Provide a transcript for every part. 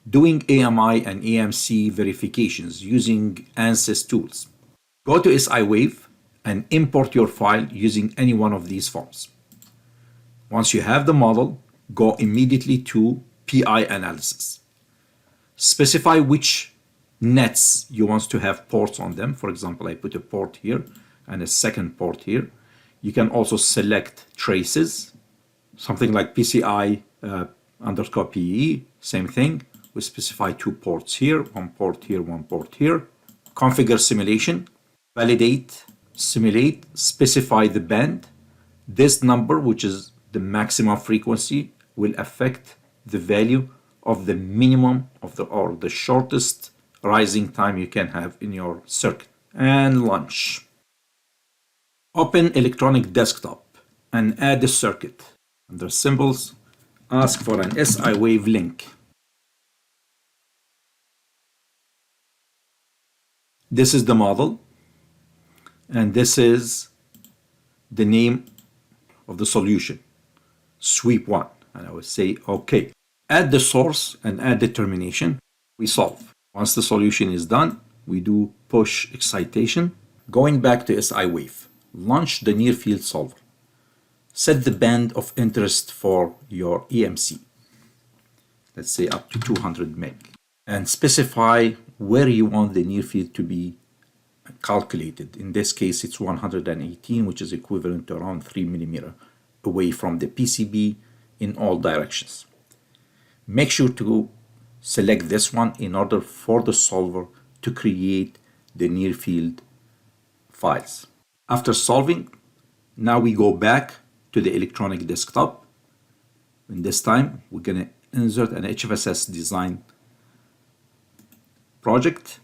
doing AMI and EMC verifications using Ansys tools. Go to SIwave and import your file using any one of these forms. Once you have the model, go immediately to PI analysis. Specify which nets you want to have ports on them. For example, I put a port here and a second port here. You can also select traces, something like PCI underscore PE, same thing. We specify 2 ports here, 1 port here, 1 port here. Configure simulation, validate, simulate, specify the band. This number, which is the maximum frequency, will affect the value of the minimum of the shortest rising time you can have in your circuit. And launch. Open electronic desktop and add a circuit. Under symbols, ask for an SIwave link. This is the model, and this is the name of the solution, sweep 1. And I would say, okay. Add the source and add the termination. We solve. Once the solution is done, we do push excitation. Going back to SIwave, launch the near field solver. Set the band of interest for your EMC. Let's say up to 200 meg. And specify where you want the near field to be calculated. In this case, it's 118, which is equivalent to around 3 millimeter away from the PCB in all directions. Make sure to select this one in order for the solver to create the near field files. After solving, now we go back to the electronic desktop. And this time, we're going to insert an HFSS design project.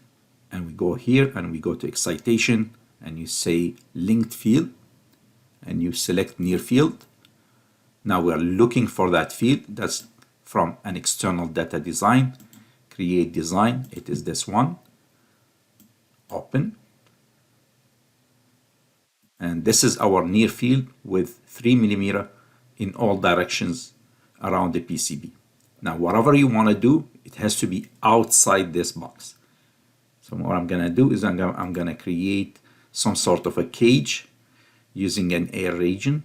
And we go here and we go to excitation and you say linked field and you select near field. Now we're looking for that field. That's from an external data design. Create design. It is this one. Open. And this is our near field with 3 millimeter in all directions around the PCB. Now, whatever you want to do, it has to be outside this box. So what I'm going to do is I'm going to create some sort of a cage using an air region.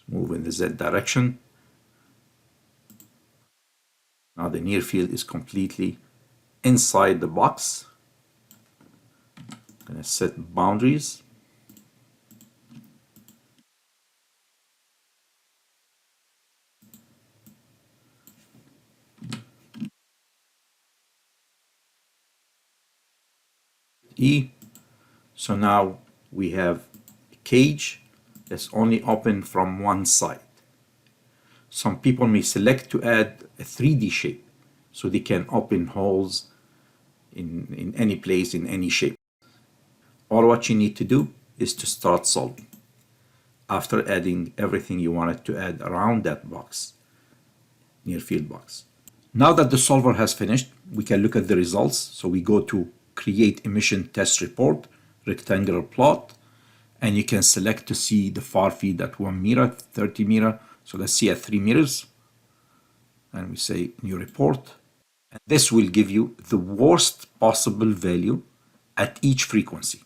Move in the Z direction. Now the near field is completely inside the box. I'm going to set boundaries. E. So now we have a cage that's only open from one side. Some people may select to add a 3D shape so they can open holes in any place, in any shape. All what you need to do is to start solving. After adding everything you wanted to add around that box, near field box. Now that the solver has finished, we can look at the results. So we go to create emission test report, rectangular plot, and you can select to see the far field at 1 meter, 30 meter. So let's see at 3 meters. And we say new report. And this will give you the worst possible value at each frequency.